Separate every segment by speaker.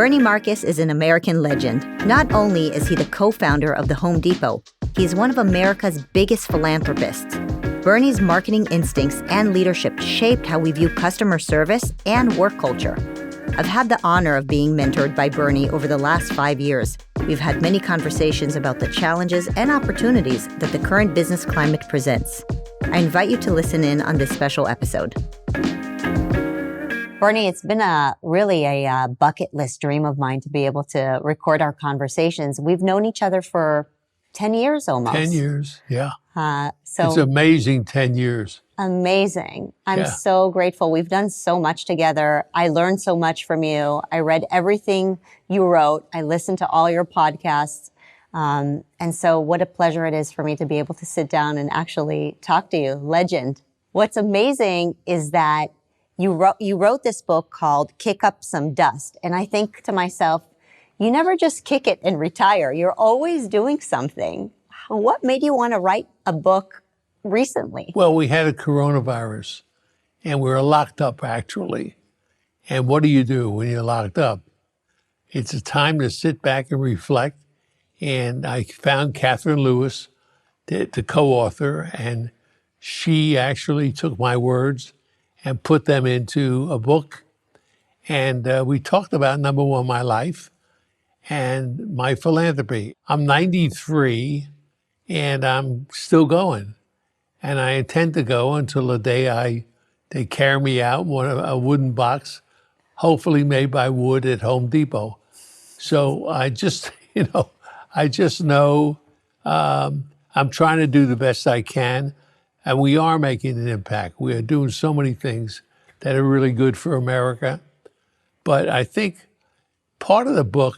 Speaker 1: Bernie Marcus is an American legend. Not only is he the co-founder of the Home Depot, he's one of America's biggest philanthropists. Bernie's marketing instincts and leadership shaped how we view customer service and work culture. I've had the honor of being mentored by Bernie over the last 5 years. We've had many conversations about the challenges and opportunities that the current business climate presents. I invite you to listen in on this special episode. Bernie, it's been really a bucket list dream of mine to be able to record our conversations. We've known each other for 10 years almost.
Speaker 2: 10 years, yeah.
Speaker 1: So
Speaker 2: it's amazing 10 years.
Speaker 1: Amazing. I'm so grateful. We've done so much together. I learned so much from you. I read everything you wrote. I listened to all your podcasts. And so what a pleasure it is for me to be able to sit down and actually talk to you. Legend. What's amazing is that you wrote this book called Kick Up Some Dust. And I think to myself, you never just kick it and retire. You're always doing something. What made you want to write a book recently?
Speaker 2: Well, we had a coronavirus and we were locked up actually. And what do you do when you're locked up? It's a time to sit back and reflect. And I found Catherine Lewis, the co-author, and she actually took my words and put them into a book. And we talked about, number one, my life and my philanthropy. I'm 93 and I'm still going. And I intend to go until the day they carry me out in a wooden box, hopefully made by wood at Home Depot. So I just know I'm trying to do the best I can. And we are making an impact. We are doing so many things that are really good for America. But I think part of the book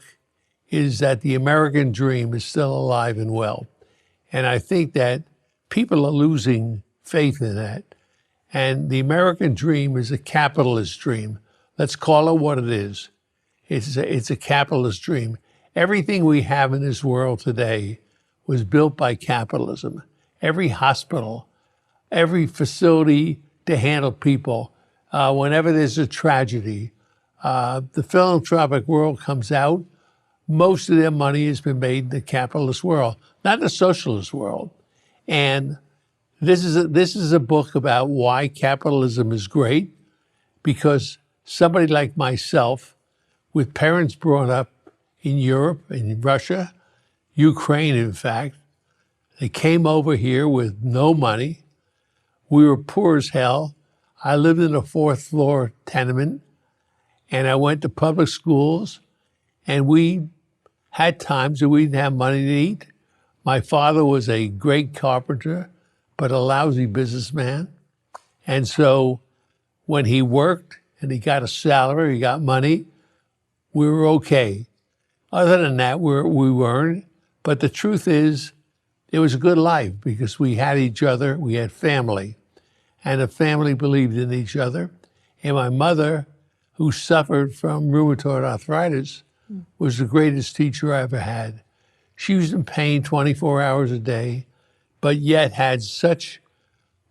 Speaker 2: is that the American dream is still alive and well. And I think that people are losing faith in that. And the American dream is a capitalist dream. Let's call it what it is. It's a capitalist dream. Everything we have in this world today was built by capitalism. Every hospital, every facility to handle people, whenever there's a tragedy, the philanthropic world comes out. Most of their money has been made in the capitalist world, not the socialist world. And this is a book about why capitalism is great, because somebody like myself, with parents brought up in Europe, in Russia, Ukraine, in fact, they came over here with no money. We were poor as hell. I lived in a 4th floor tenement, and I went to public schools, and we had times that we didn't have money to eat. My father was a great carpenter, but a lousy businessman. And so when he worked and he got a salary, he got money, we were okay. Other than that, we weren't. But the truth is, it was a good life because we had each other, we had family. And the family believed in each other. And my mother, who suffered from rheumatoid arthritis, was the greatest teacher I ever had. She was in pain 24 hours a day, but yet had such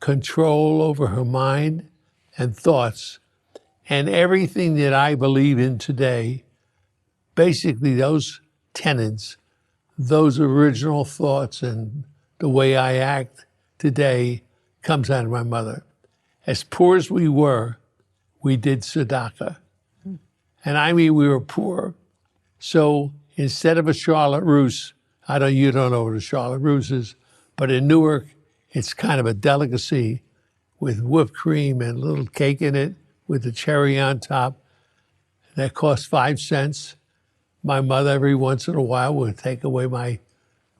Speaker 2: control over her mind and thoughts. And everything that I believe in today, basically those tenets, those original thoughts and the way I act today comes out of my mother. As poor as we were, we did tzedakah. And I mean, we were poor. So instead of a Charlotte Russe, you don't know what a Charlotte Russe is, but in Newark, it's kind of a delicacy with whipped cream and a little cake in it with the cherry on top. That costs 5 cents. My mother, every once in a while, would take away my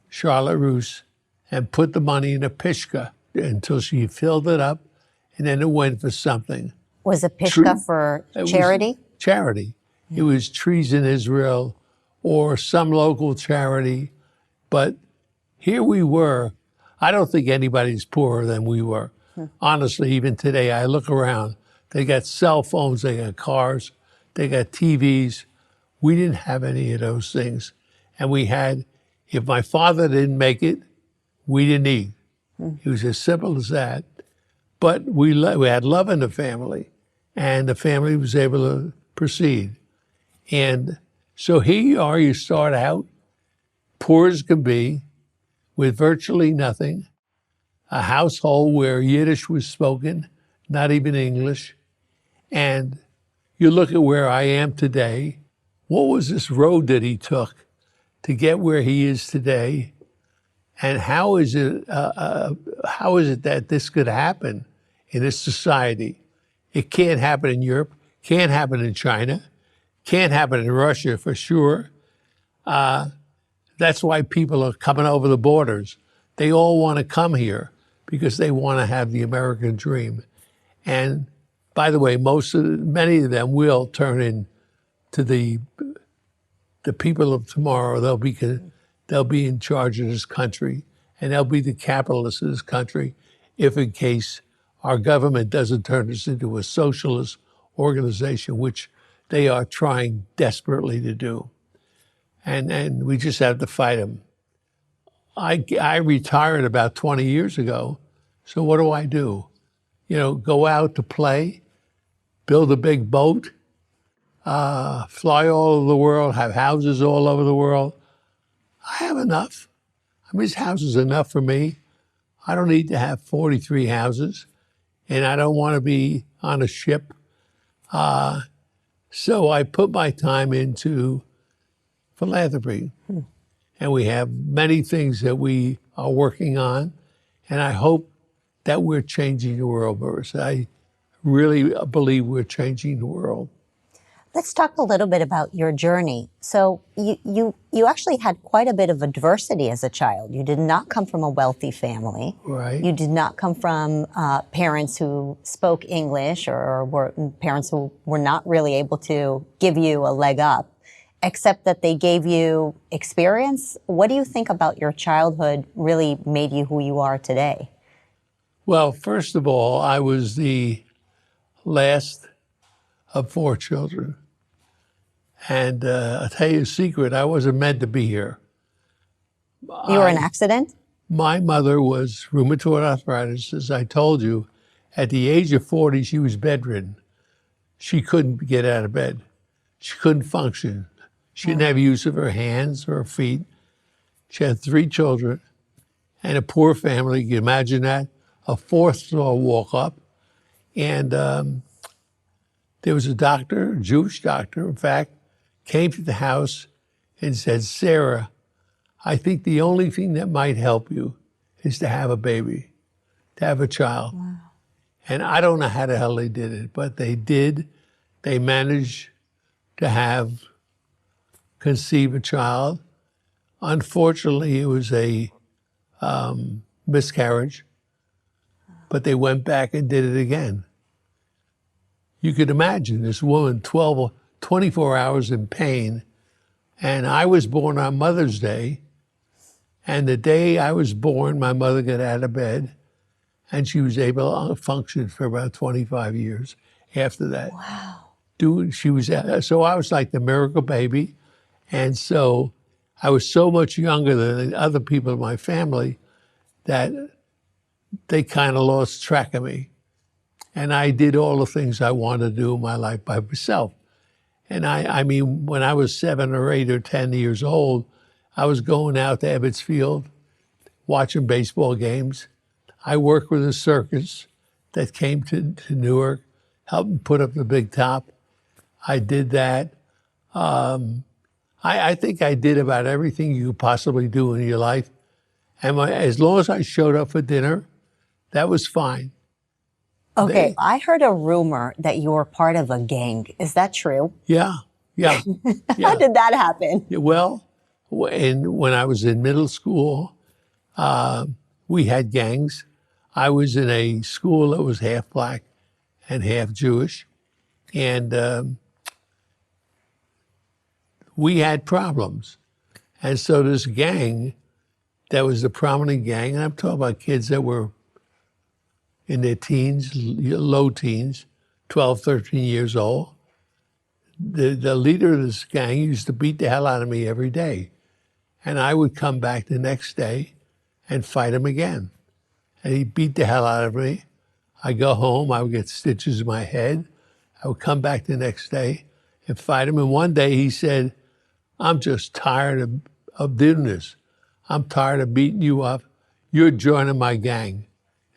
Speaker 2: Charlotte Russe and put the money in a pishka until she filled it up, and then it went for something.
Speaker 1: Was a pishka for charity?
Speaker 2: Charity. It was Trees in Israel or some local charity. But here we were. I don't think anybody's poorer than we were. Honestly, even today, I look around. They got cell phones, they got cars, they got TVs. We didn't have any of those things. And we had, if my father didn't make it, we didn't eat. It was as simple as that. But we had love in the family, and the family was able to proceed. And So here you are, you start out poor as can be, with virtually nothing, a household where Yiddish was spoken, not even English, and you look at where I am today. What was this road that he took to get where he is today? And how is it that this could happen in this society? It can't happen in Europe, can't happen in China, can't happen in Russia for sure. That's why people are coming over the borders. They all want to come here because they want to have the American dream. And by the way, many of them will turn into the people of tomorrow. They'll be in charge of this country, and they'll be the capitalists of this country if in case our government doesn't turn us into a socialist organization, which they are trying desperately to do. And we just have to fight them. I retired about 20 years ago, so what do? Go out to play, build a big boat, fly all over the world, have houses all over the world. I have enough. I mean, this house is enough for me. I don't need to have 43 houses, and I don't want to be on a ship. So I put my time into philanthropy. And we have many things that we are working on, and I hope that we're changing the world, Marissa. I really believe we're changing the world.
Speaker 1: Let's talk a little bit about your journey. So you actually had quite a bit of adversity as a child. You did not come from a wealthy family.
Speaker 2: Right.
Speaker 1: You did not come from parents who spoke English or were parents who were not really able to give you a leg up, except that they gave you experience. What do you think about your childhood really made you who you are today?
Speaker 2: Well, first of all, I was the last of 4 children. And I'll tell you a secret, I wasn't meant to be here.
Speaker 1: You were an accident?
Speaker 2: My mother was rheumatoid arthritis, as I told you. At the age of 40, she was bedridden. She couldn't get out of bed. She couldn't function. She didn't have use of her hands or her feet. She had 3 children and a poor family. You can imagine that. A 4th floor walk up. And there was a doctor, a Jewish doctor, in fact, came to the house and said, Sarah, I think the only thing that might help you is to have a baby, to have a child. Wow. And I don't know how the hell they did it, but they did. They managed to conceive a child. Unfortunately, it was a miscarriage, but they went back and did it again. You could imagine this woman 24 hours in pain, and I was born on Mother's Day, and the day I was born, my mother got out of bed, and she was able to function for about 25 years after that.
Speaker 1: Wow.
Speaker 2: So I was like the miracle baby, and so I was so much younger than the other people in my family that they kind of lost track of me. And I did all the things I wanted to do in my life by myself. And I mean, when I was 7 or 8 or 10 years old, I was going out to Ebbets Field, watching baseball games. I worked with a circus that came to Newark, helped put up the big top. I did that. I think I did about everything you could possibly do in your life. And as long as I showed up for dinner, that was fine.
Speaker 1: Okay, I heard a rumor that you were part of a gang. Is that true?
Speaker 2: Yeah.
Speaker 1: How did that happen?
Speaker 2: Well, when I was in middle school, we had gangs. I was in a school that was half black and half Jewish, and we had problems. And so this gang, that was the prominent gang, and I'm talking about kids that were in their teens, low teens, 12, 13 years old. The leader of this gang used to beat the hell out of me every day. And I would come back the next day and fight him again. And he beat the hell out of me. I go home, I would get stitches in my head. I would come back the next day and fight him. And one day he said, I'm just tired of doing this. I'm tired of beating you up. You're joining my gang.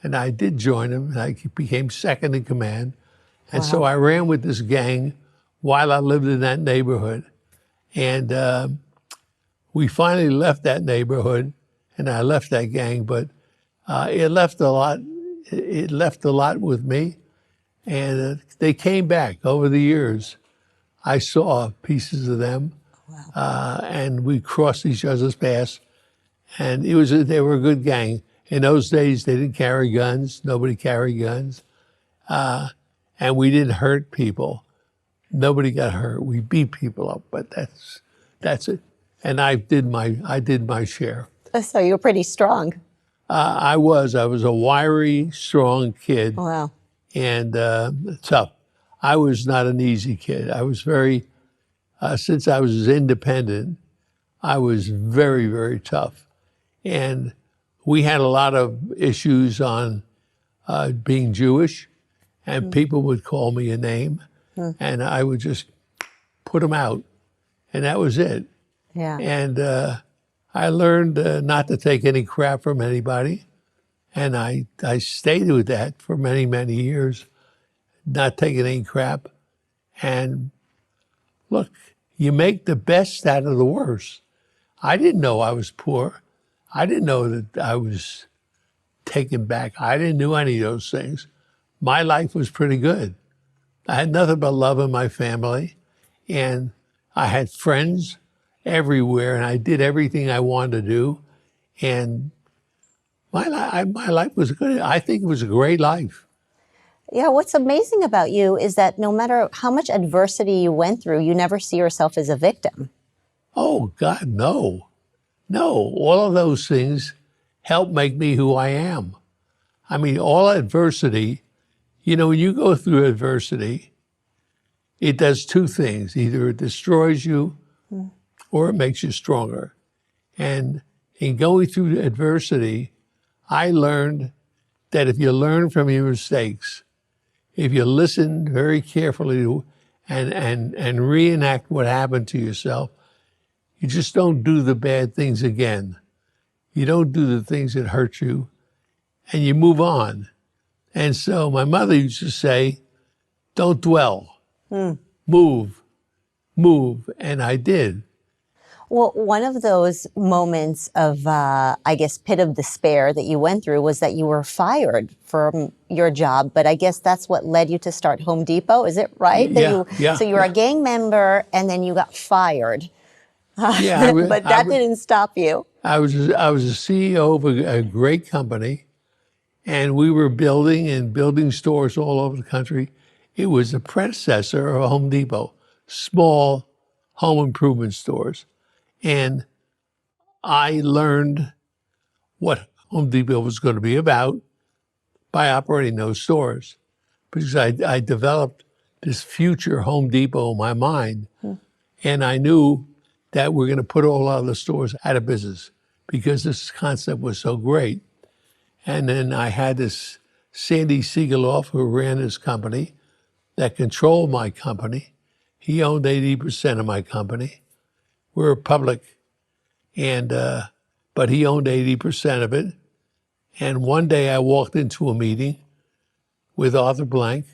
Speaker 2: And I did join him, and I became second in command. And so I ran with this gang while I lived in that neighborhood. And we finally left that neighborhood, and I left that gang, but it left a lot. It left a lot with me, and they came back over the years. I saw pieces of them, and we crossed each other's paths, and they were a good gang. In those days, they didn't carry guns. Nobody carried guns, and we didn't hurt people. Nobody got hurt. We beat people up, but that's it. And I did my share.
Speaker 1: So you were pretty strong.
Speaker 2: I was a wiry, strong kid.
Speaker 1: Wow.
Speaker 2: And tough. I was not an easy kid. I was very, since I was independent, I was very, very tough. And we had a lot of issues on being Jewish, and people would call me a name, and I would just put them out, and that was it.
Speaker 1: Yeah.
Speaker 2: And I learned not to take any crap from anybody, and I stayed with that for many, many years, not taking any crap. And look, you make the best out of the worst. I didn't know I was poor. I didn't know that I was taken back. I didn't do any of those things. My life was pretty good. I had nothing but love in my family, and I had friends everywhere, and I did everything I wanted to do. And my life was good. I think it was a great life.
Speaker 1: Yeah, what's amazing about you is that no matter how much adversity you went through, you never see yourself as a victim.
Speaker 2: Oh, God, no. No, all of those things help make me who I am. I mean, all adversity, when you go through adversity, it does two things. Either it destroys you or it makes you stronger. And in going through adversity, I learned that if you learn from your mistakes, if you listen very carefully to, and reenact what happened to yourself, you just don't do the bad things again. You don't do the things that hurt you, and you move on. And so my mother used to say, don't dwell, move, and I did.
Speaker 1: Well, one of those moments of, pit of despair that you went through was that you were fired from your job. But I guess that's what led you to start Home Depot. Is it right?
Speaker 2: Yeah.
Speaker 1: So you were a gang member and then you got fired.
Speaker 2: Yeah,
Speaker 1: but that didn't stop you.
Speaker 2: I was a CEO of a great company, and we were building stores all over the country. It was the predecessor of Home Depot, small home improvement stores. And I learned what Home Depot was going to be about by operating those stores, because I developed this future Home Depot in my mind. And I knew that we're going to put all other stores out of business because this concept was so great. And then I had this Sandy Siegeloff, who ran this company, that controlled my company. He owned 80% of my company. We were public, and but he owned 80% of it. And one day I walked into a meeting with Arthur Blank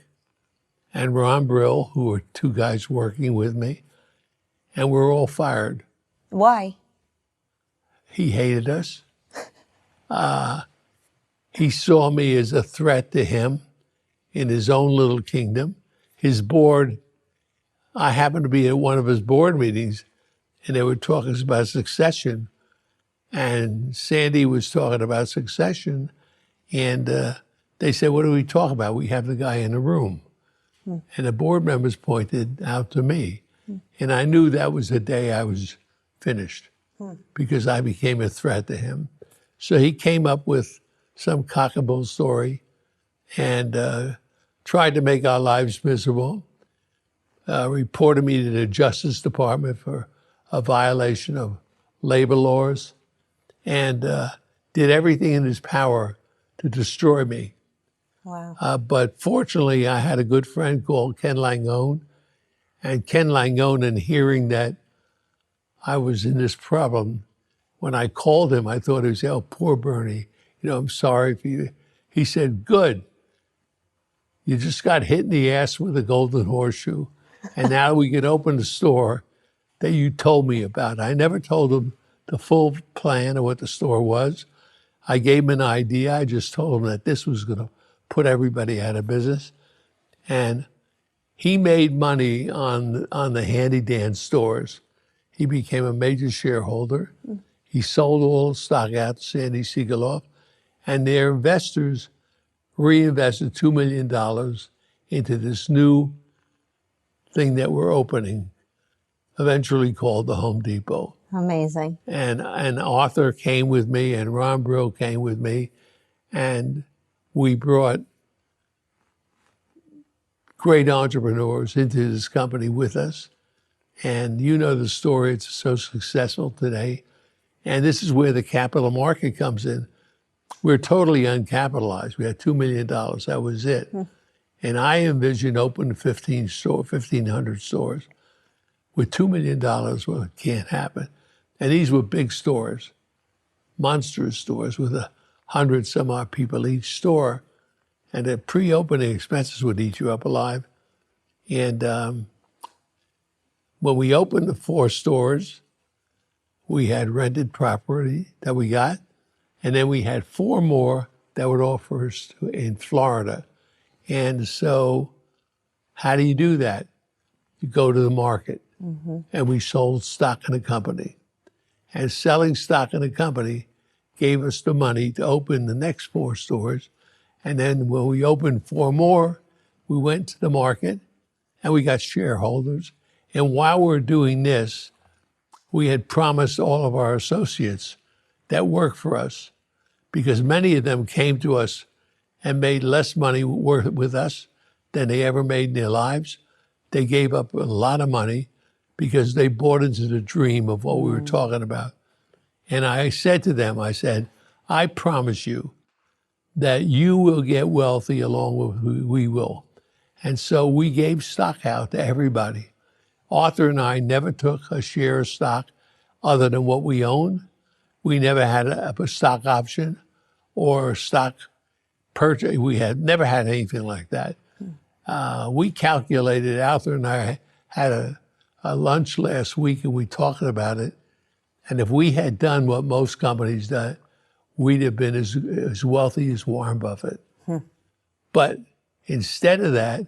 Speaker 2: and Ron Brill, who were two guys working with me, and we were all fired.
Speaker 1: Why?
Speaker 2: He hated us. He saw me as a threat to him in his own little kingdom. His board, I happened to be at one of his board meetings, and they were talking about succession. And Sandy was talking about succession. And they said, what do we talk about? We have the guy in the room. And the board members pointed out to me. And I knew that was the day I was finished, because I became a threat to him. So he came up with some cock-and-bull story and tried to make our lives miserable, reported me to the Justice Department for a violation of labor laws, and did everything in his power to destroy me.
Speaker 1: Wow.
Speaker 2: But fortunately, I had a good friend called Ken Langone, and Ken Langone, in hearing that I was in this problem. When I called him, I thought he was, oh, poor Bernie. I'm sorry for you. He said, good. You just got hit in the ass with a golden horseshoe. And now we can open the store that you told me about. I never told him the full plan of what the store was. I gave him an idea. I just told him that this was going to put everybody out of business. And he made money on the handy-dan stores. He became a major shareholder. He sold all the stock out to Sandy Siegaloff, and their investors reinvested $2 million into this new thing that we're opening, eventually called the Home Depot.
Speaker 1: Amazing.
Speaker 2: And Arthur came with me, and Ron Brill came with me, and we brought great entrepreneurs into this company with us. And you know the story, it's so successful today. And this is where the capital market comes in. We're totally uncapitalized. We had $2 million, that was it. And I envisioned opening 1,500 stores. With $2 million, well, it can't happen. And these were big stores, monstrous stores with 100 some odd people each store. And the pre-opening expenses would eat you up alive. And when we opened the 4 stores, we had rented property that we got. And then we had 4 more that would offer us in Florida. And so how do you do that? You go to the market. And we sold stock in the company. And selling stock in the company gave us the money to open the next 4 stores. And then when we opened 4 more, we went to the market and we got shareholders. And while we're doing this, we had promised all of our associates that work for us, because many of them came to us and made less money with us than they ever made in their lives. They gave up a lot of money because they bought into the dream of what we were talking about. And I said to them, I promise you that you will get wealthy along with we will. And so we gave stock out to everybody. Arthur and I never took a share of stock other than what we owned. We never had a stock option or stock purchase. We had never had anything like that. We calculated, Arthur and I had a lunch last week and we talked about it. And if we had done what most companies do, we'd have been as wealthy as Warren Buffett. But instead of that,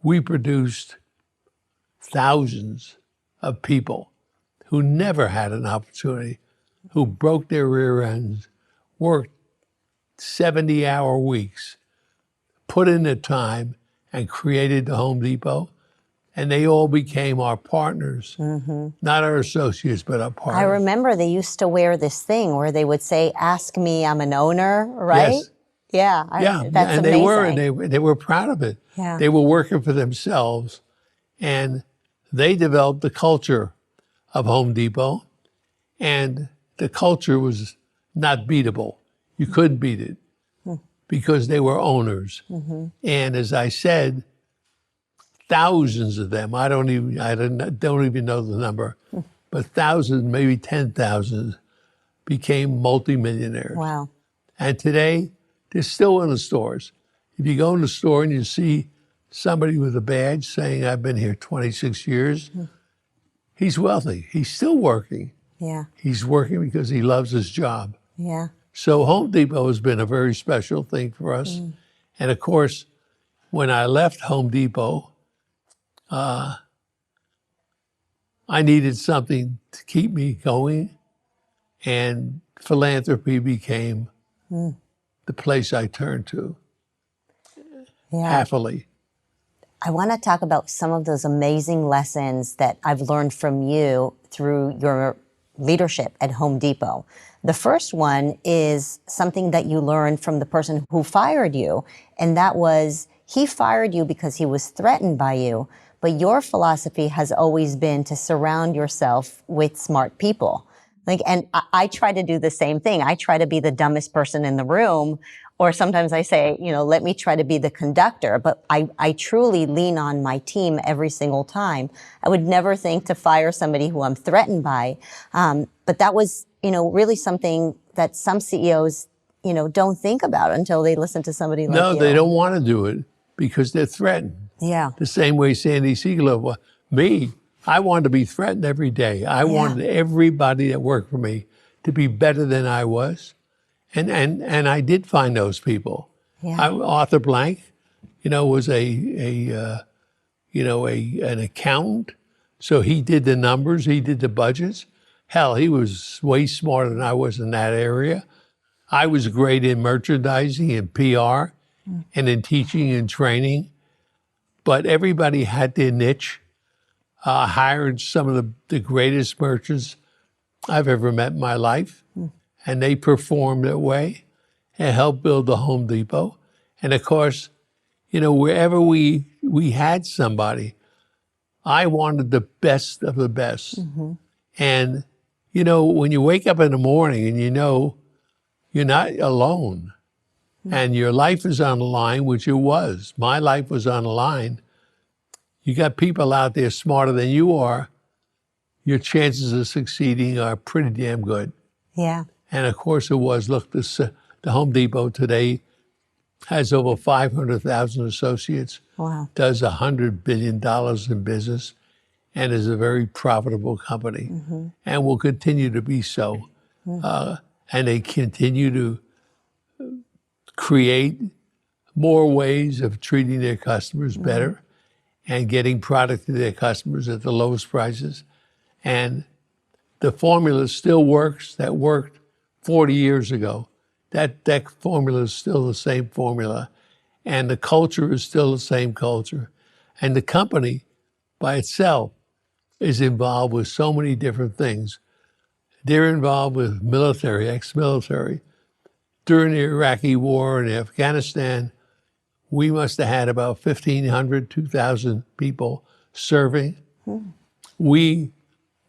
Speaker 2: we produced thousands of people who never had an opportunity, who broke their rear ends, worked 70-hour weeks, put in the time, and created the Home Depot. And they all became our partners, not our associates, but our partners.
Speaker 1: I remember they used to wear this thing where they would say, "Ask me, I'm an owner," right?
Speaker 2: Yes.
Speaker 1: Yeah, that's
Speaker 2: and
Speaker 1: amazing.
Speaker 2: they were proud of it.
Speaker 1: Yeah.
Speaker 2: They were working for themselves, and they developed the culture of Home Depot, and the culture was not beatable. You couldn't beat it because they were owners. And as I said, thousands of them, I don't even know the number, but thousands, maybe 10,000 became multimillionaires.
Speaker 1: Wow.
Speaker 2: And today, they're still in the stores. If you go in the store and you see somebody with a badge saying, I've been here 26 years, he's wealthy. He's still working.
Speaker 1: Yeah.
Speaker 2: He's working because he loves his job.
Speaker 1: Yeah.
Speaker 2: So Home Depot has been a very special thing for us. And of course, when I left Home Depot, I needed something to keep me going, and philanthropy became the place I turned to happily.
Speaker 1: I want to talk about some of those amazing lessons that I've learned from you through your leadership at Home Depot. The first one is something that you learned from the person who fired you, and that was he fired you because he was threatened by you. But your philosophy has always been to surround yourself with smart people. And I try to do the same thing. I try to be the dumbest person in the room Or sometimes I say, let me try to be the conductor, but I truly lean on my team every single time. I would never think to fire somebody who I'm threatened by. But that was, really something that some CEOs, don't think about until they listen to somebody like you.
Speaker 2: No, they don't want to do it because they're threatened.
Speaker 1: Yeah.
Speaker 2: The same way Sandy Siegel was. Me, I wanted to be threatened every day. I wanted everybody that worked for me to be better than I was. And I did find those people.
Speaker 1: Yeah.
Speaker 2: Arthur Blank, was an accountant. So he did the numbers, he did the budgets. Hell, he was way smarter than I was in that area. I was great in merchandising and PR and in teaching and training. But everybody had their niche. Hired some of the greatest merchants I've ever met in my life. And they performed that way and helped build the Home Depot. And of course, wherever we had somebody, I wanted the best of the best. And, when you wake up in the morning and you're not alone and your life is on the line, which it was. My life was on the line. You got people out there smarter than you are, your chances of succeeding are pretty damn good.
Speaker 1: Yeah.
Speaker 2: And of course it was. Look, the Home Depot today has over 500,000 associates,
Speaker 1: Wow.
Speaker 2: does $100 billion in business, and is a very profitable company, and will continue to be so. And they continue to create more ways of treating their customers better and getting product to their customers at the lowest prices. And the formula still works. That worked 40 years ago. That formula is still the same formula. And the culture is still the same culture. And the company by itself is involved with so many different things. They're involved with military, ex-military. During the Iraqi war in Afghanistan, we must have had about 1,500, 2,000 people serving. We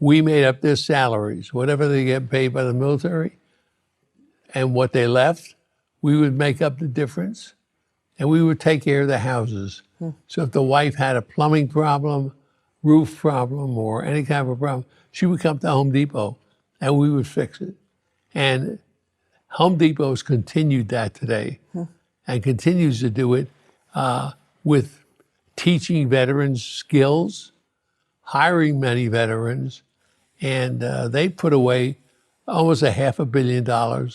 Speaker 2: made up their salaries, whatever they get paid by the military, and what they left, we would make up the difference, and we would take care of the houses. So if the wife had a plumbing problem, roof problem, or any kind of a problem, she would come to Home Depot, and we would fix it. And Home Depot has continued that today and continues to do it with teaching veterans skills, hiring many veterans, and they put away almost $500 million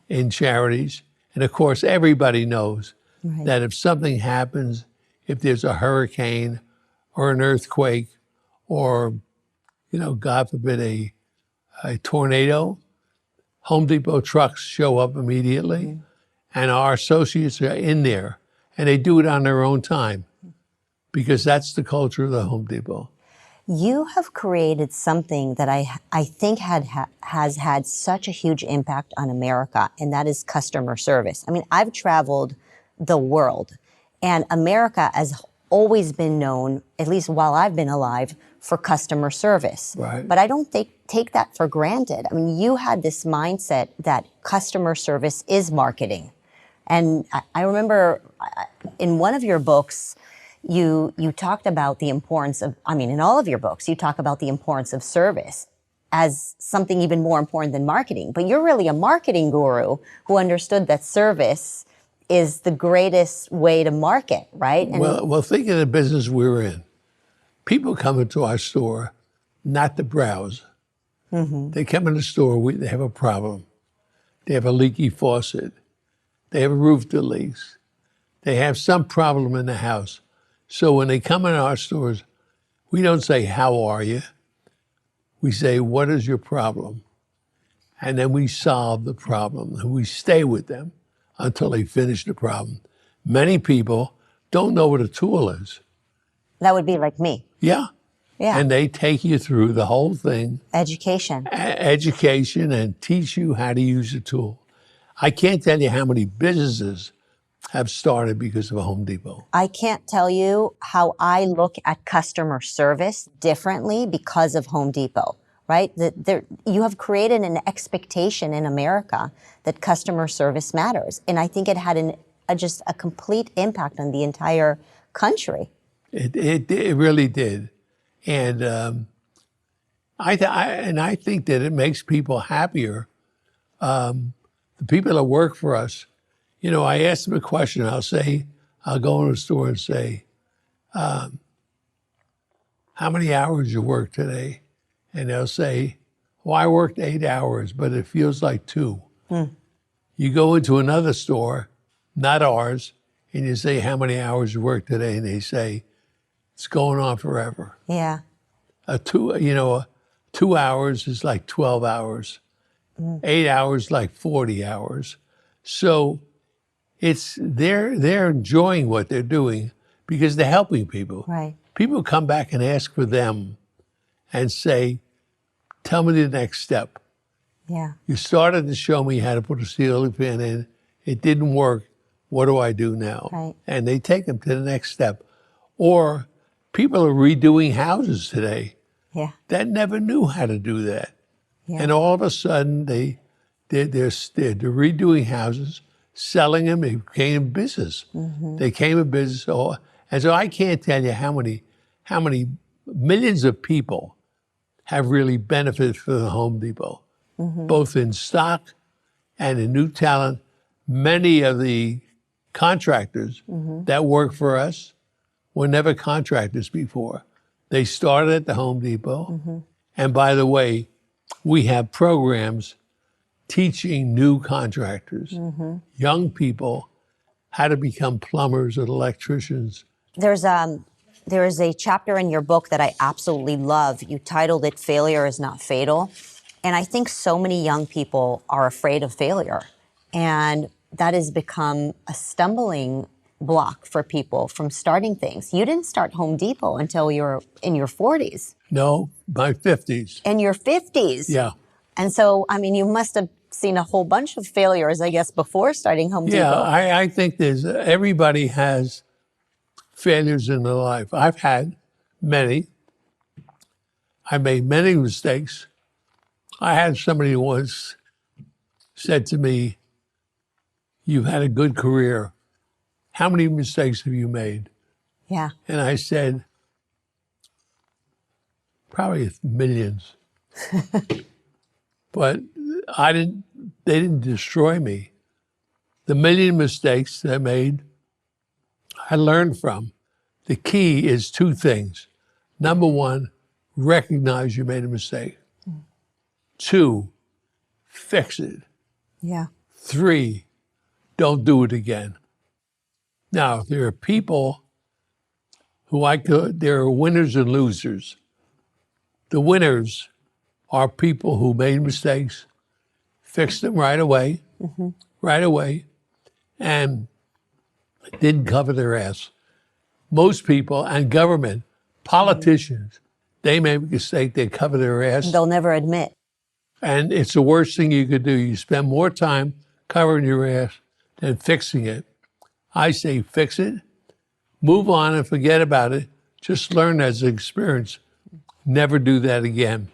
Speaker 2: in charities. And of course, everybody knows that if something happens, if there's a hurricane or an earthquake or, God forbid, a tornado, Home Depot trucks show up immediately, and our associates are in there, and they do it on their own time because that's the culture of the Home Depot.
Speaker 1: You have created something that I think has had such a huge impact on America, and that is customer service. I mean, I've traveled the world, and America has always been known, at least while I've been alive, for customer service.
Speaker 2: Right.
Speaker 1: But I don't take that for granted. I mean, you had this mindset that customer service is marketing. And I remember in one of your books, you talked about the importance of, in all of your books, you talk about the importance of service as something even more important than marketing. But you're really a marketing guru who understood that service is the greatest way to market, right? And
Speaker 2: Well, think of the business we're in. People come into our store not to browse. They come in the store, they have a problem. They have a leaky faucet. They have a roof that leaks. They have some problem in the house. So when they come in our stores, we don't say, how are you? We say, what is your problem? And then we solve the problem. And we stay with them until they finish the problem. Many people don't know what a tool is.
Speaker 1: that would be like me.
Speaker 2: Yeah.
Speaker 1: Yeah.
Speaker 2: And they take you through the whole thing,
Speaker 1: Education.
Speaker 2: education, and teach you how to use the tool. I can't tell you how many businesses have started because of a Home Depot.
Speaker 1: I can't tell you how I look at customer service differently because of Home Depot. right? You have created an expectation in America that customer service matters. And I think it had just a complete impact on the entire country.
Speaker 2: It really did. And I think that it makes people happier. The people that work for us, I ask them a question. I'll go in the store and say, how many hours you work today? And they'll say, well, I worked 8 hours, but it feels like 2. You go into another store, not ours, and you say, how many hours you work today? And they say, it's going on forever.
Speaker 1: Yeah.
Speaker 2: 2 hours is like 12 hours. 8 hours like 40 hours. So they're enjoying what they're doing because they're helping people.
Speaker 1: Right.
Speaker 2: People come back and ask for them and say, tell me the next step.
Speaker 1: Yeah.
Speaker 2: You started to show me how to put a ceiling fan in. It didn't work. What do I do now?
Speaker 1: Right.
Speaker 2: And they take them to the next step. Or people are redoing houses today
Speaker 1: Yeah.
Speaker 2: that never knew how to do that.
Speaker 1: Yeah.
Speaker 2: And all of a sudden, they're redoing houses, selling them. It became a business. They came a business. And so I can't tell you how many millions of people have really benefited from the Home Depot, both in stock and in new talent. Many of the contractors that work for us were never contractors before. They started at the Home Depot. And by the way, we have programs teaching new contractors, young people, how to become plumbers and electricians.
Speaker 1: There is a chapter in your book that I absolutely love. You titled it "Failure is Not Fatal." And I think so many young people are afraid of failure. And that has become a stumbling block for people from starting things. You didn't start Home Depot until you were in your 40s.
Speaker 2: No, my 50s.
Speaker 1: In your 50s?
Speaker 2: Yeah.
Speaker 1: And so, I mean, you must have seen a whole bunch of failures, I guess, before starting Home Depot.
Speaker 2: Yeah, I think everybody has failures in their life. I've had many. I made many mistakes. I had somebody once said to me, you've had a good career. How many mistakes have you made?
Speaker 1: Yeah.
Speaker 2: And I said, probably millions. But they didn't destroy me. The million mistakes that I made, I learned from. The key is 2 things. Number 1, recognize you made a mistake. 2, fix it.
Speaker 1: Yeah.
Speaker 2: 3, don't do it again. Now, there are people there are winners and losers. The winners are people who made mistakes, fixed them right away, and didn't cover their ass. Most people and government, politicians, they make a mistake, they cover their ass.
Speaker 1: They'll never admit.
Speaker 2: And it's the worst thing you could do. You spend more time covering your ass than fixing it. I say fix it, move on and forget about it. Just learn as an experience. Never do that again.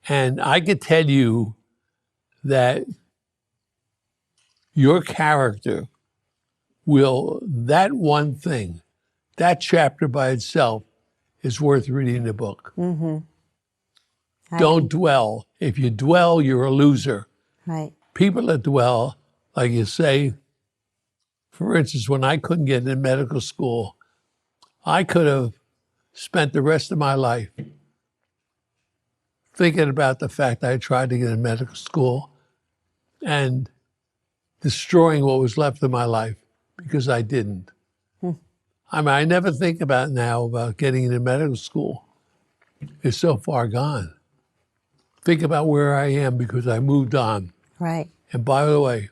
Speaker 2: And I could tell you that your character that one thing, that chapter by itself is worth reading the book. Don't dwell. If you dwell, you're a loser.
Speaker 1: Right.
Speaker 2: People that dwell, like you say, for instance, when I couldn't get into medical school, I could have spent the rest of my life thinking about the fact I tried to get into medical school and destroying what was left of my life because I didn't. I mean, I never think about now about getting into medical school. It's so far gone. Think about where I am because I moved on.
Speaker 1: Right.
Speaker 2: And by the way,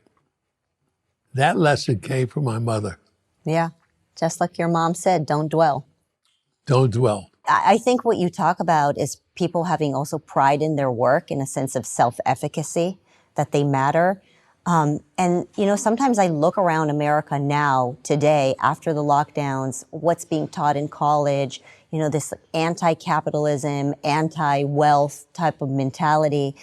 Speaker 2: that lesson came from my mother.
Speaker 1: Yeah. Just like your mom said, don't dwell.
Speaker 2: Don't dwell.
Speaker 1: I think what you talk about is people having also pride in their work in a sense of self-efficacy, that they matter. And, sometimes I look around America now, today, after the lockdowns, what's being taught in college, this anti-capitalism, anti-wealth type of mentality.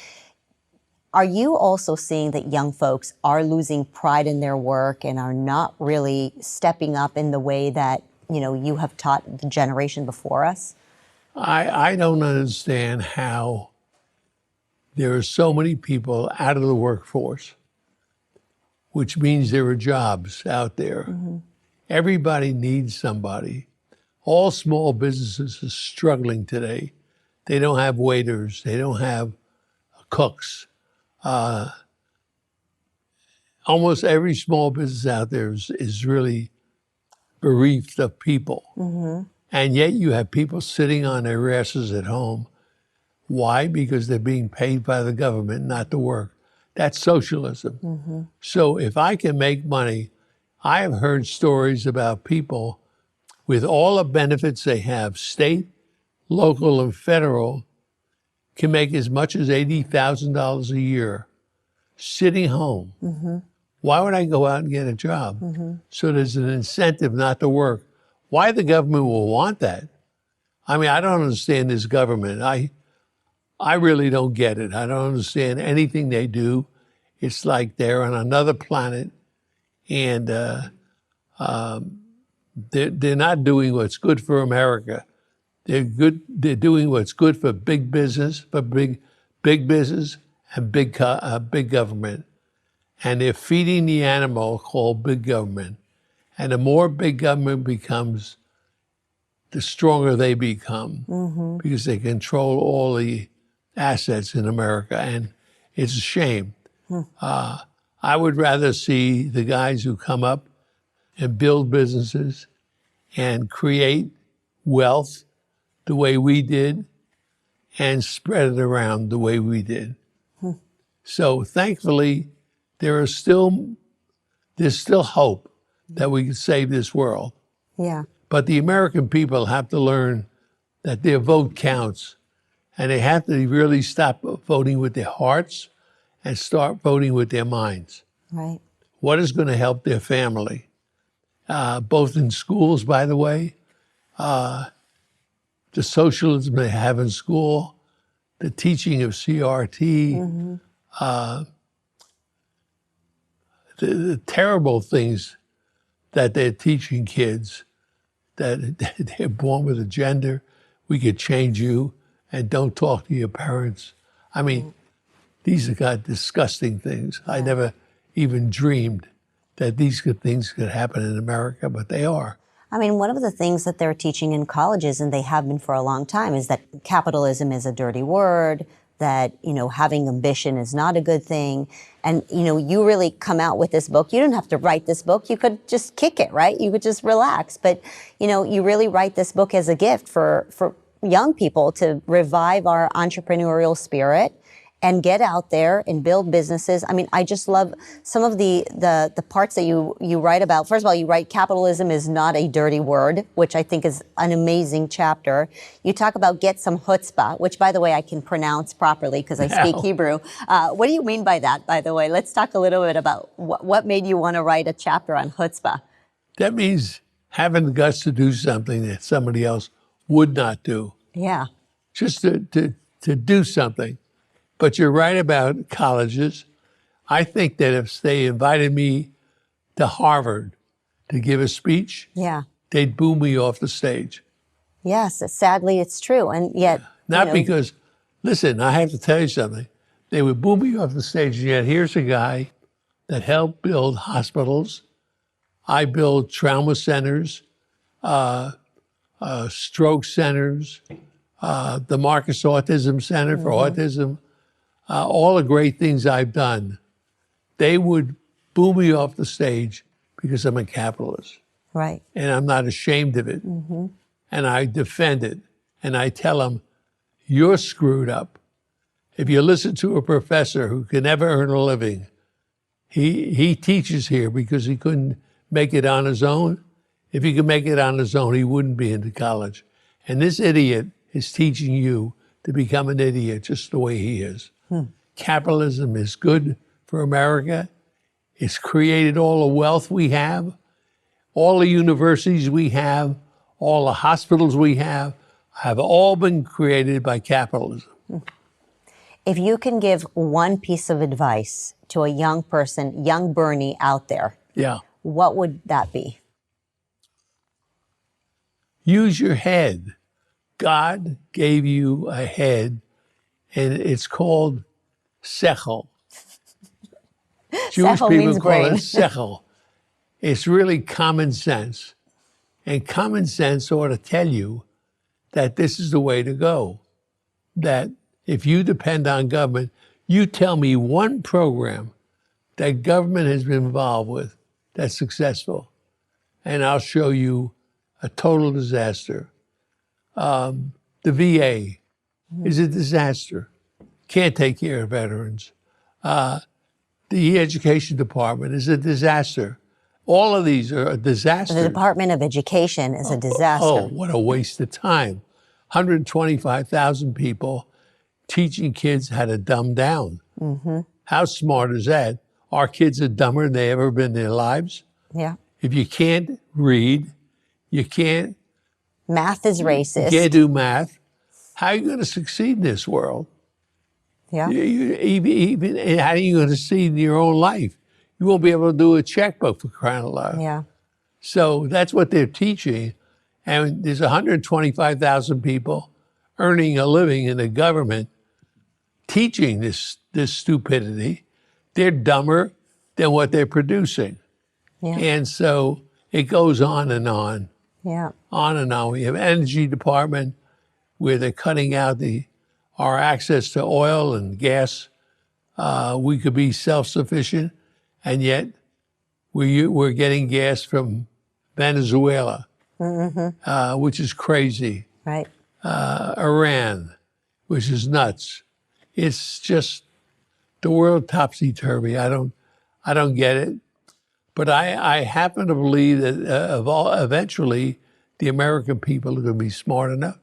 Speaker 1: Are you also seeing that young folks are losing pride in their work and are not really stepping up in the way that, you have taught the generation before us?
Speaker 2: I don't understand how there are so many people out of the workforce, which means there are jobs out there. Mm-hmm. Everybody needs somebody. All small businesses are struggling today. They don't have waiters. They don't have cooks. Almost every small business out there is really bereaved of people. Mm-hmm. And yet you have people sitting on their asses at home. Why? Because they're being paid by the government not to work. That's socialism. Mm-hmm. So if I can make money, I have heard stories about people with all the benefits they have, state, local, and federal, can make as much as $80,000 a year sitting home. Mm-hmm. Why would I go out and get a job? Mm-hmm. So there's an incentive not to work. Why the government will want that? I mean, I don't understand this government. I really don't get it. I don't understand anything they do. It's like they're on another planet, and they're not doing what's good for America. They're doing what's good for big business, for big business and big government. And they're feeding the animal called big government. And the more big government becomes, the stronger they become, mm-hmm. because they control all the assets in America. And it's a shame. I would rather see the guys who come up and build businesses and create wealth the way we did and spread it around the way we did. So thankfully, there's still hope that we can save this world.
Speaker 1: Yeah.
Speaker 2: But the American people have to learn that their vote counts, and they have to really stop voting with their hearts and start voting with their minds.
Speaker 1: Right.
Speaker 2: What is going to help their family? Both in schools, by the way, the socialism they have in school, the teaching of CRT, mm-hmm. The terrible things that they're teaching kids, that they're born with a gender, we could change you, and don't talk to your parents. I mean, these are disgusting things. Yeah. I never even dreamed that these things could happen in America, but they are.
Speaker 1: I mean, one of the things that they're teaching in colleges, and they have been for a long time, is that capitalism is a dirty word, that, having ambition is not a good thing. And, you really come out with this book. You didn't have to write this book. You could just kick it, right? You could just relax. But, you really write this book as a gift for young people to revive our entrepreneurial spirit and get out there and build businesses. I mean, I just love some of the parts that you write about. First of all, you write capitalism is not a dirty word, which I think is an amazing chapter. You talk about get some chutzpah, which, by the way, I can pronounce properly because I speak Hebrew. What do you mean by that, by the way? Let's talk a little bit about what made you want to write a chapter on chutzpah.
Speaker 2: That means having the guts to do something that somebody else would not do.
Speaker 1: Yeah.
Speaker 2: Just to do something. But you're right about colleges. I think that if they invited me to Harvard to give a speech,
Speaker 1: yeah,
Speaker 2: they'd boo me off the stage.
Speaker 1: Yes, sadly it's true. And yet...
Speaker 2: Not because, listen, I have to tell you something. They would boo me off the stage, and yet here's a guy that helped build hospitals. I build trauma centers, stroke centers, the Marcus Autism Center for Autism, all the great things I've done. They would boo me off the stage because I'm a capitalist.
Speaker 1: Right.
Speaker 2: And I'm not ashamed of it. Mm-hmm. And I defend it. And I tell them, you're screwed up. If you listen to a professor who can never earn a living, he teaches here because he couldn't make it on his own. If he could make it on his own, he wouldn't be into college. And this idiot is teaching you to become an idiot just the way he is. Capitalism is good for America. It's created all the wealth we have, all the universities we have, all the hospitals we have all been created by capitalism.
Speaker 1: If you can give one piece of advice to a young person, young Bernie out there,
Speaker 2: Yeah.
Speaker 1: what would that be?
Speaker 2: Use your head. God gave you a head, and it's called sechel. Jewish
Speaker 1: Sechel
Speaker 2: people
Speaker 1: means
Speaker 2: call
Speaker 1: brain.
Speaker 2: it sechel. It's really common sense. And common sense ought to tell you that this is the way to go. That if you depend on government, you tell me one program that government has been involved with that's successful, and I'll show you a total disaster. The VA is a disaster. Can't take care of veterans. The education department is a disaster. All of these are a disaster.
Speaker 1: The Department of Education is a disaster.
Speaker 2: Oh, what a waste of time. 125,000 people teaching kids how to dumb down.
Speaker 1: Mm-hmm.
Speaker 2: How smart is that? Our kids are dumber than they ever been in their lives.
Speaker 1: Yeah.
Speaker 2: If you can't read, you can't
Speaker 1: Math is racist.
Speaker 2: can't do math, how are you going to succeed in this world?
Speaker 1: Yeah.
Speaker 2: Even how are you going to succeed in your own life? You won't be able to do a checkbook for crying out loud.
Speaker 1: Yeah.
Speaker 2: So that's what they're teaching. And there's 125,000 people earning a living in the government teaching this stupidity. They're dumber than what they're producing.
Speaker 1: Yeah.
Speaker 2: And so it goes on and on,
Speaker 1: Yeah.
Speaker 2: on and on. We have energy department where they're cutting out our access to oil and gas. We could be self-sufficient, and yet we're getting gas from Venezuela, which is crazy.
Speaker 1: Right.
Speaker 2: Iran, which is nuts. It's just the world topsy-turvy. I don't get it. But I happen to believe that eventually the American people are going to be smart enough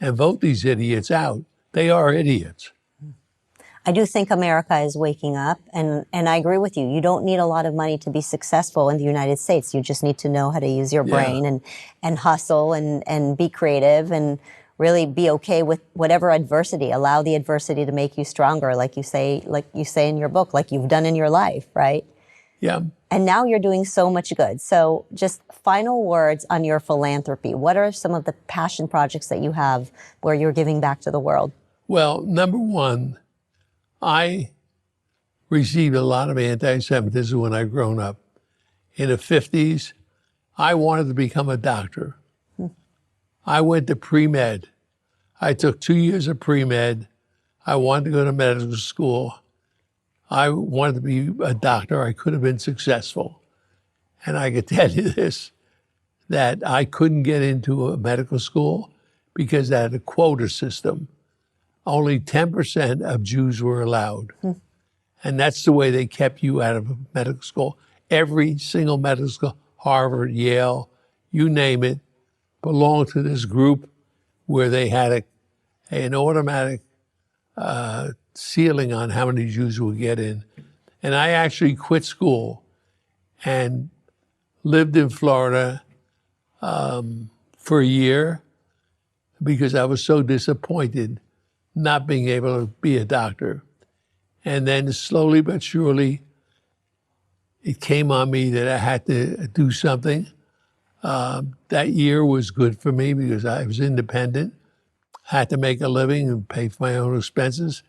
Speaker 2: and vote these idiots out. They are idiots.
Speaker 1: I do think America is waking up, and I agree with you. You don't need a lot of money to be successful in the United States. You just need to know how to use your brain and hustle and be creative and really be okay with whatever adversity. Allow the adversity to make you stronger, like you say in your book, like you've done in your life, right?
Speaker 2: Yeah.
Speaker 1: And now you're doing so much good. So just final words on your philanthropy. What are some of the passion projects that you have where you're giving back to the world?
Speaker 2: Well, number one, I received a lot of anti-Semitism when I grown up. In the 50s, I wanted to become a doctor. I went to pre-med. I took 2 years of pre-med. I wanted to go to medical school. I wanted to be a doctor. I could have been successful. And I could tell you this, that I couldn't get into a medical school because they had a quota system. Only 10% of Jews were allowed. And that's the way they kept you out of medical school. Every single medical school, Harvard, Yale, you name it, belonged to this group where they had an automatic ceiling on how many Jews would get in. And I actually quit school and lived in Florida for a year because I was so disappointed not being able to be a doctor. And then slowly but surely, it came on me that I had to do something. That year was good for me because I was independent, had to make a living and pay for my own expenses.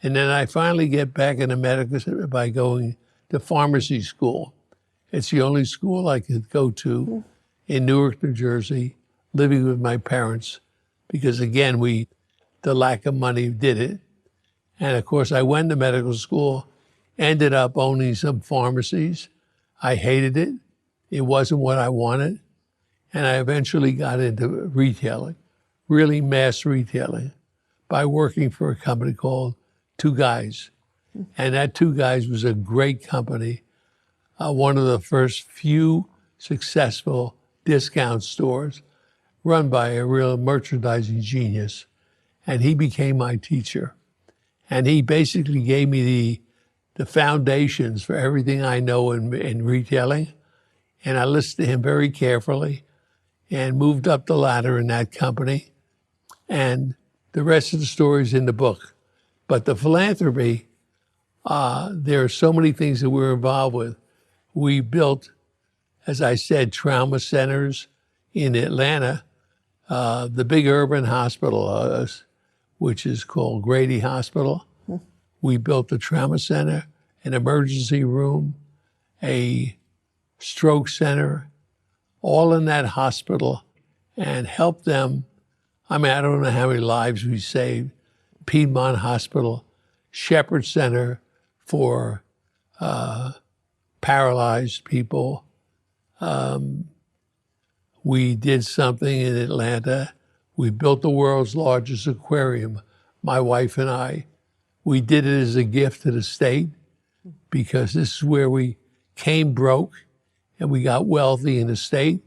Speaker 2: And then I finally get back into medicine by going to pharmacy school. It's the only school I could go to in Newark, New Jersey, living with my parents, because again, the lack of money did it. And of course, I went to medical school, ended up owning some pharmacies. I hated it. It wasn't what I wanted. And I eventually got into retailing, really mass retailing, by working for a company called Two Guys. And that Two Guys was a great company, one of the first few successful discount stores run by a real merchandising genius. And he became my teacher. And he basically gave me the foundations for everything I know in retailing. And I listened to him very carefully and moved up the ladder in that company. And the rest of the story is in the book. But the philanthropy, there are so many things that we're involved with. We built, as I said, trauma centers in Atlanta, the big urban hospital, which is called Grady Hospital. We built a trauma center, an emergency room, a stroke center, all in that hospital, and helped them. I mean, I don't know how many lives we saved. Piedmont Hospital, Shepherd Center for paralyzed people. We did something in Atlanta. We built the world's largest aquarium, my wife and I. We did it as a gift to the state because this is where we came broke and we got wealthy in the state,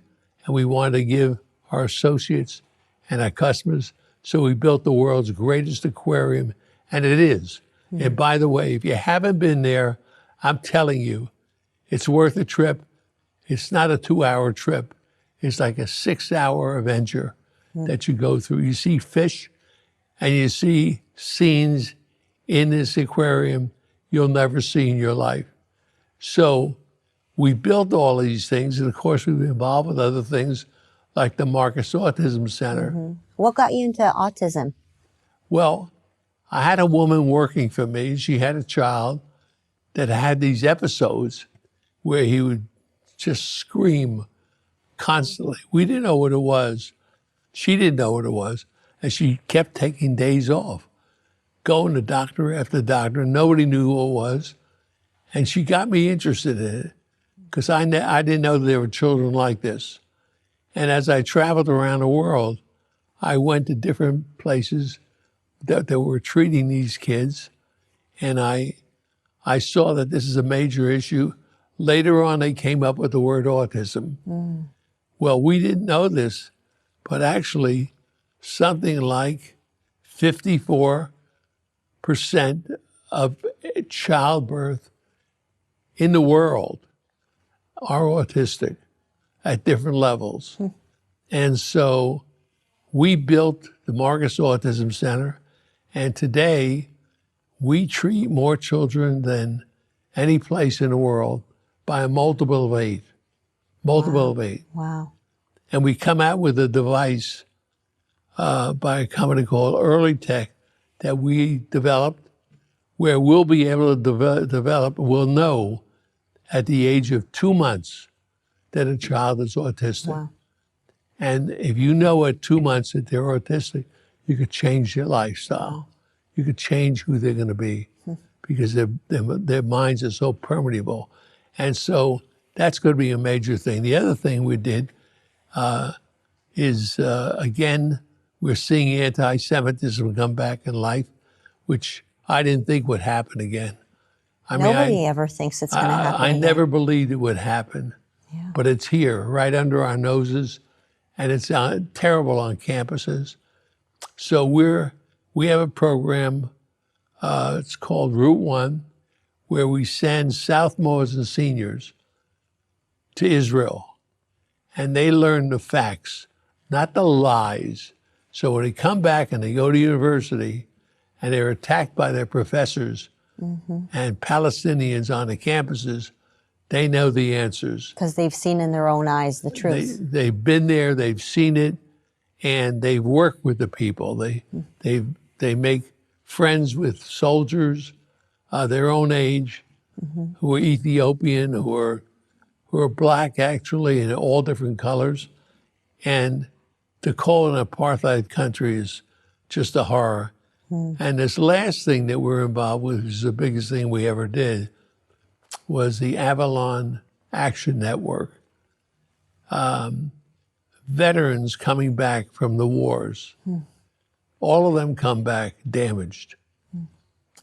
Speaker 2: and we wanted to give our associates and our customers. So we built the world's greatest aquarium, and it is. And by the way, if you haven't been there, I'm telling you, it's worth a trip. It's not a 2-hour trip. It's like a 6-hour adventure that you go through. You see fish and you see scenes in this aquarium you'll never see in your life. So we built all these things, and of course we've been involved with other things like the Marcus Autism Center.
Speaker 1: What got you into autism?
Speaker 2: Well, I had a woman working for me. She had a child that had these episodes where he would just scream constantly. We didn't know what it was. She didn't know what it was. And she kept taking days off, going to doctor after doctor. Nobody knew who it was. And she got me interested in it because I didn't know there were children like this. And as I traveled around the world, I went to different places that were treating these kids. And I saw that this is a major issue. Later on, they came up with the word autism. Well, we didn't know this, but actually something like 54% of childbirth in the world are autistic at different levels. And so we built the Marcus Autism Center, and today we treat more children than any place in the world by a multiple of 8. Multiple of 8.
Speaker 1: Wow.
Speaker 2: And we come out with a device by a company called Early Tech that we developed, where we'll be able to we'll know at the age of 2 months that a child is autistic.
Speaker 1: Wow.
Speaker 2: And if you know at 2 months that they're autistic, you could change their lifestyle. You could change who they're going to be because their minds are so permeable. And so that's going to be a major thing. The other thing we did is, again, we're seeing anti-Semitism come back in life, which I didn't think would happen again.
Speaker 1: Nobody ever thinks it's going to happen
Speaker 2: I
Speaker 1: again.
Speaker 2: never believed it would happen, but it's here, right under our noses, and it's terrible on campuses. So we have a program, it's called Route 1, where we send sophomores and seniors to Israel, and they learn the facts, not the lies. So when they come back and they go to university and they're attacked by their professors and Palestinians on the campuses, they know the answers.
Speaker 1: Because they've seen in their own eyes the truth.
Speaker 2: They've been there, they've seen it, and they've worked with the people. They make friends with soldiers their own age, who are Ethiopian, who are black actually, in all different colors. And to call an apartheid country is just a horror. And this last thing that we're involved with, which is the biggest thing we ever did, was the Avalon Action Network. Veterans coming back from the wars, all of them come back damaged.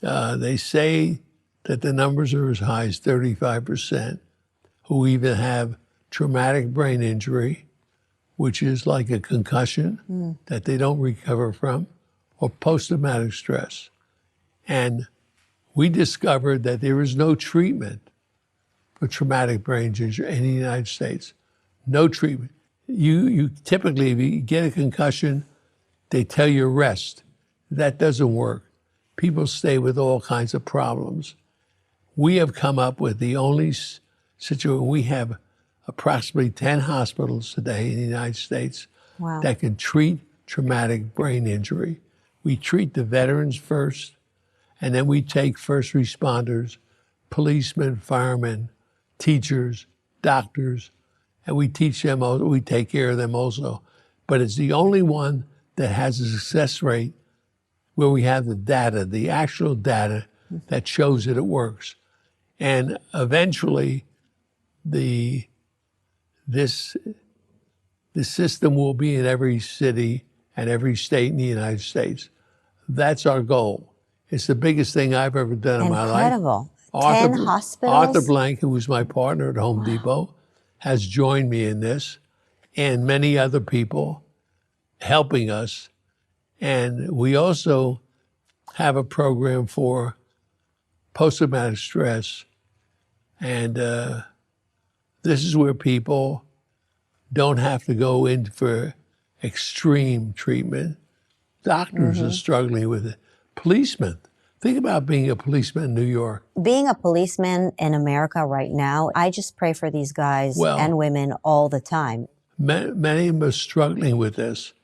Speaker 2: They say that the numbers are as high as 35% who even have traumatic brain injury, which is like a concussion that they don't recover from, or post-traumatic stress. And we discovered that there is no treatment for traumatic brain injury in the United States. No treatment. You typically, if you get a concussion, they tell you rest. That doesn't work. People stay with all kinds of problems. We have come up with the only situation. We have approximately 10 hospitals today in the United States
Speaker 1: Wow.
Speaker 2: that can treat traumatic brain injury. We treat the veterans first, and then we take first responders, policemen, firemen, teachers, doctors, and we teach them, we take care of them also. But it's the only one that has a success rate where we have the data, the actual data that shows that it works. And eventually, the system will be in every city and every state in the United States. That's our goal. It's the biggest thing I've ever done in my life.
Speaker 1: Incredible. 10 hospitals?
Speaker 2: Arthur Blank, who was my partner at Home Depot, has joined me in this, and many other people helping us. And we also have a program for post-traumatic stress. And this is where people don't have to go in for extreme treatment. Doctors are struggling with it. Policemen. Think about being a policeman in New York.
Speaker 1: Being a policeman in America right now, I just pray for these guys and women all the time.
Speaker 2: Many of them are struggling with this,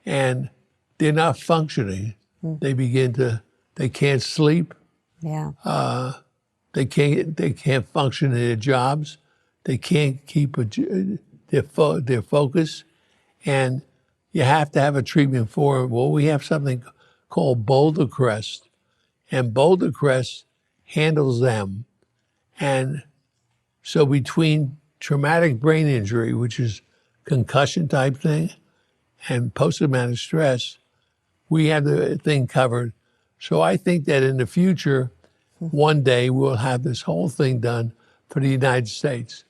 Speaker 2: and they're not functioning. They can't sleep.
Speaker 1: Yeah.
Speaker 2: They can't function in their jobs. They can't keep their focus, and you have to have a treatment for it. Well, we have something called Boulder Crest, and Boulder Crest handles them. And so between traumatic brain injury, which is concussion type thing, and post-traumatic stress, we have the thing covered. So I think that in the future, one day we'll have this whole thing done for the United States.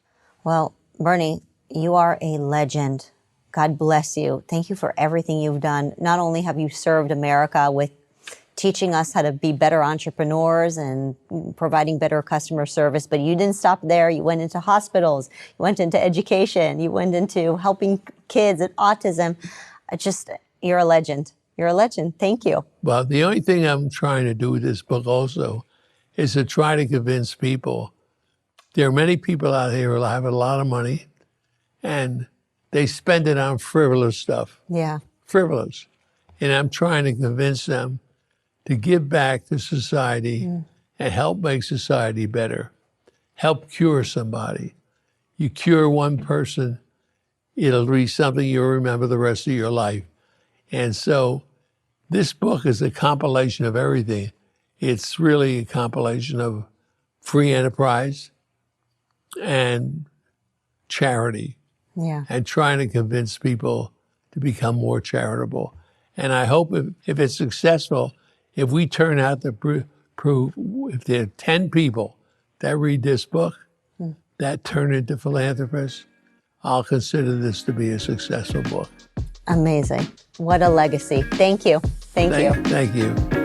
Speaker 1: Well, Bernie, you are a legend. God bless you. Thank you for everything you've done. Not only have you served America with teaching us how to be better entrepreneurs and providing better customer service, but you didn't stop there. You went into hospitals, you went into education, you went into helping kids with autism. You're a legend. You're a legend. Thank you.
Speaker 2: Well, the only thing I'm trying to do with this book also is to try to convince people. There are many people out here who have a lot of money and they spend it on frivolous stuff.
Speaker 1: Yeah.
Speaker 2: Frivolous. And I'm trying to convince them to give back to society and help make society better. Help cure somebody. You cure one person, it'll be something you'll remember the rest of your life. And so this book is a compilation of everything. It's really a compilation of free enterprise and charity.
Speaker 1: Yeah.
Speaker 2: And trying to convince people to become more charitable. And I hope if it's successful, if we turn out to prove, if there are 10 people that read this book, that turn into philanthropists, I'll consider this to be a successful book.
Speaker 1: Amazing. What a legacy. Thank you. Thank you.
Speaker 2: Thank you.